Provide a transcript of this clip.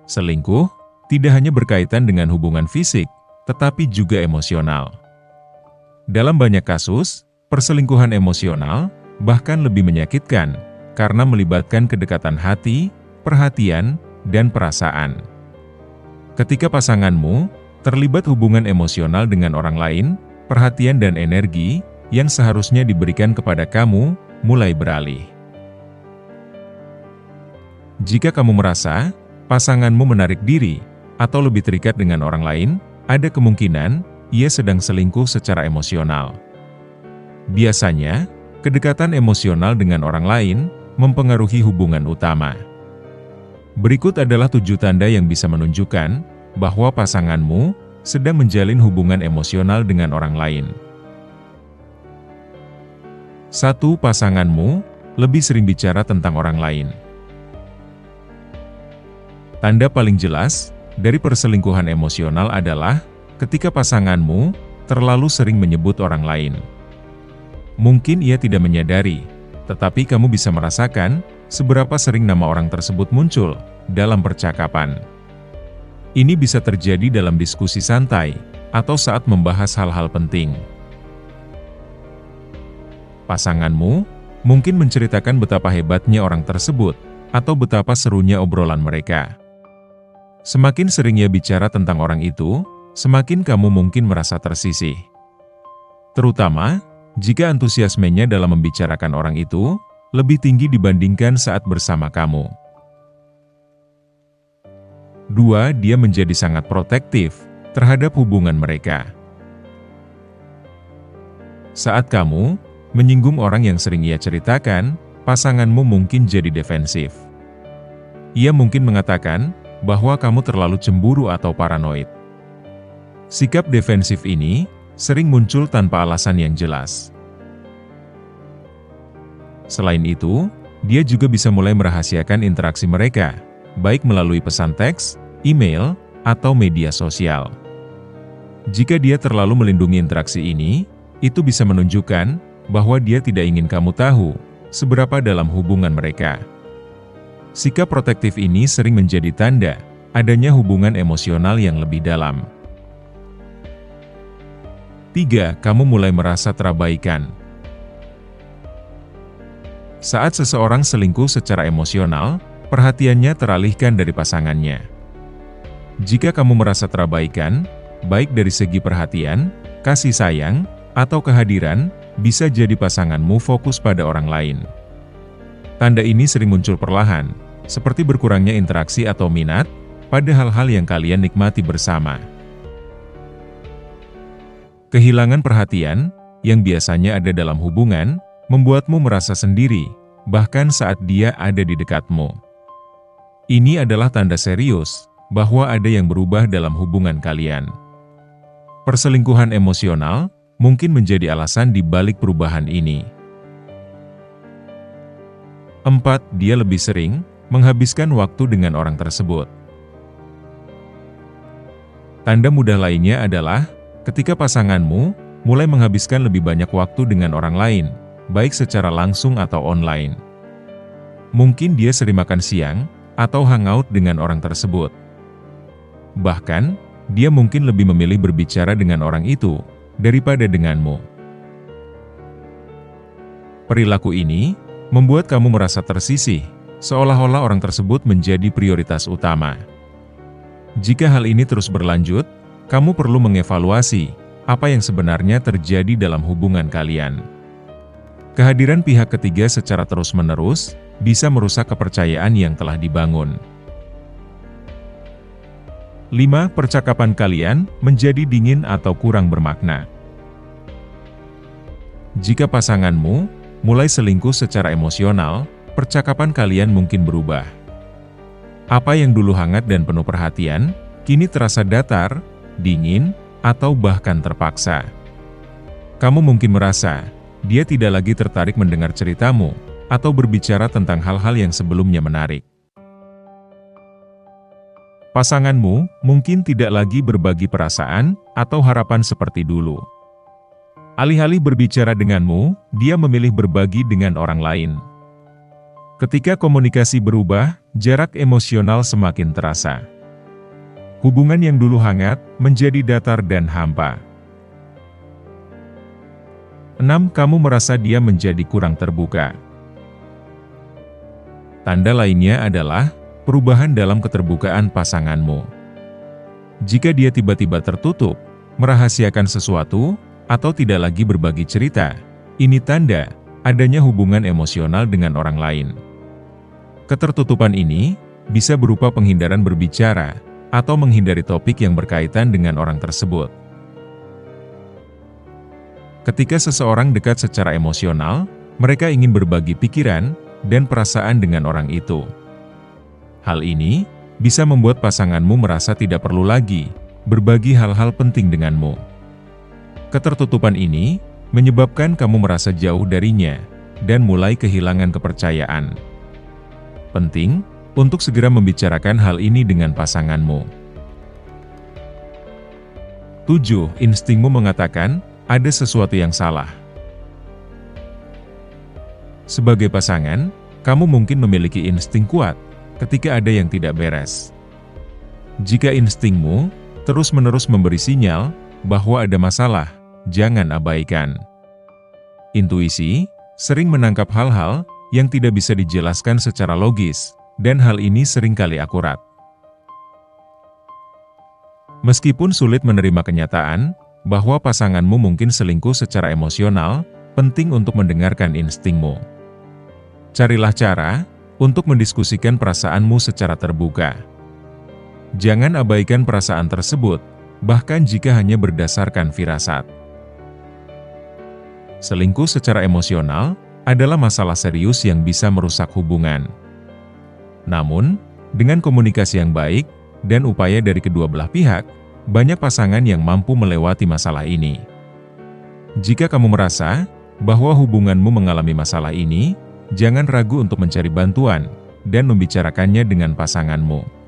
Selingkuh tidak hanya berkaitan dengan hubungan fisik, tetapi juga emosional. Dalam banyak kasus, perselingkuhan emosional bahkan lebih menyakitkan karena melibatkan kedekatan hati, perhatian, dan perasaan. Ketika pasanganmu terlibat hubungan emosional dengan orang lain, perhatian dan energi yang seharusnya diberikan kepada kamu mulai beralih. Jika kamu merasa pasanganmu menarik diri atau lebih terikat dengan orang lain, ada kemungkinan ia sedang selingkuh secara emosional. Biasanya, kedekatan emosional dengan orang lain mempengaruhi hubungan utama. Berikut adalah 7 tanda yang bisa menunjukkan bahwa pasanganmu sedang menjalin hubungan emosional dengan orang lain. 1. Pasanganmu lebih sering bicara tentang orang lain. Tanda paling jelas dari perselingkuhan emosional adalah ketika pasanganmu terlalu sering menyebut orang lain. Mungkin ia tidak menyadari, tetapi kamu bisa merasakan seberapa sering nama orang tersebut muncul dalam percakapan. Ini bisa terjadi dalam diskusi santai atau saat membahas hal-hal penting. Pasanganmu mungkin menceritakan betapa hebatnya orang tersebut atau betapa serunya obrolan mereka. Semakin sering ia bicara tentang orang itu, semakin kamu mungkin merasa tersisih. Terutama jika antusiasmenya dalam membicarakan orang itu lebih tinggi dibandingkan saat bersama kamu. 2. Dia menjadi sangat protektif terhadap hubungan mereka. Saat kamu menyinggung orang yang sering ia ceritakan, pasanganmu mungkin jadi defensif. Ia mungkin mengatakan bahwa kamu terlalu cemburu atau paranoid. Sikap defensif ini sering muncul tanpa alasan yang jelas. Selain itu, dia juga bisa mulai merahasiakan interaksi mereka, baik melalui pesan teks, email, atau media sosial. Jika dia terlalu melindungi interaksi ini, itu bisa menunjukkan bahwa dia tidak ingin kamu tahu seberapa dalam hubungan mereka. Sikap protektif ini sering menjadi tanda adanya hubungan emosional yang lebih dalam. 3. Kamu mulai merasa terabaikan. Saat seseorang selingkuh secara emosional, perhatiannya teralihkan dari pasangannya. Jika kamu merasa terabaikan, baik dari segi perhatian, kasih sayang, atau kehadiran, bisa jadi pasanganmu fokus pada orang lain. Tanda ini sering muncul perlahan, seperti berkurangnya interaksi atau minat pada hal-hal yang kalian nikmati bersama. Kehilangan perhatian, yang biasanya ada dalam hubungan, membuatmu merasa sendiri, bahkan saat dia ada di dekatmu. Ini adalah tanda serius bahwa ada yang berubah dalam hubungan kalian. Perselingkuhan emosional mungkin menjadi alasan di balik perubahan ini. 4. Dia lebih sering menghabiskan waktu dengan orang tersebut. Tanda mudah lainnya adalah ketika pasanganmu mulai menghabiskan lebih banyak waktu dengan orang lain, baik secara langsung atau online. Mungkin dia sering makan siang atau hangout dengan orang tersebut. Bahkan, dia mungkin lebih memilih berbicara dengan orang itu daripada denganmu. Perilaku ini membuat kamu merasa tersisih, seolah-olah orang tersebut menjadi prioritas utama. Jika hal ini terus berlanjut, kamu perlu mengevaluasi apa yang sebenarnya terjadi dalam hubungan kalian. Kehadiran pihak ketiga secara terus-menerus bisa merusak kepercayaan yang telah dibangun. 5. Percakapan kalian menjadi dingin atau kurang bermakna. Jika pasanganmu mulai selingkuh secara emosional, percakapan kalian mungkin berubah. Apa yang dulu hangat dan penuh perhatian, kini terasa datar, dingin, atau bahkan terpaksa. Kamu mungkin merasa dia tidak lagi tertarik mendengar ceritamu atau berbicara tentang hal-hal yang sebelumnya menarik. Pasanganmu mungkin tidak lagi berbagi perasaan atau harapan seperti dulu. Alih-alih berbicara denganmu, dia memilih berbagi dengan orang lain. Ketika komunikasi berubah, jarak emosional semakin terasa. Hubungan yang dulu hangat, menjadi datar dan hampa. 6. Kamu merasa dia menjadi kurang terbuka. Tanda lainnya adalah perubahan dalam keterbukaan pasanganmu. Jika dia tiba-tiba tertutup, merahasiakan sesuatu, atau tidak lagi berbagi cerita, ini tanda adanya hubungan emosional dengan orang lain. Ketertutupan ini bisa berupa penghindaran berbicara, atau menghindari topik yang berkaitan dengan orang tersebut. Ketika seseorang dekat secara emosional, mereka ingin berbagi pikiran dan perasaan dengan orang itu. Hal ini bisa membuat pasanganmu merasa tidak perlu lagi berbagi hal-hal penting denganmu. Ketertutupan ini menyebabkan kamu merasa jauh darinya dan mulai kehilangan kepercayaan. Penting untuk segera membicarakan hal ini dengan pasanganmu. 7. Instingmu mengatakan ada sesuatu yang salah. Sebagai pasangan, kamu mungkin memiliki insting kuat ketika ada yang tidak beres. Jika instingmu terus-menerus memberi sinyal bahwa ada masalah, jangan abaikan. Intuisi sering menangkap hal-hal yang tidak bisa dijelaskan secara logis, dan hal ini seringkali akurat. Meskipun sulit menerima kenyataan bahwa pasanganmu mungkin selingkuh secara emosional, penting untuk mendengarkan instingmu. Carilah cara untuk mendiskusikan perasaanmu secara terbuka. Jangan abaikan perasaan tersebut, bahkan jika hanya berdasarkan firasat. Selingkuh secara emosional adalah masalah serius yang bisa merusak hubungan. Namun, dengan komunikasi yang baik dan upaya dari kedua belah pihak, banyak pasangan yang mampu melewati masalah ini. Jika kamu merasa bahwa hubunganmu mengalami masalah ini, jangan ragu untuk mencari bantuan dan membicarakannya dengan pasanganmu.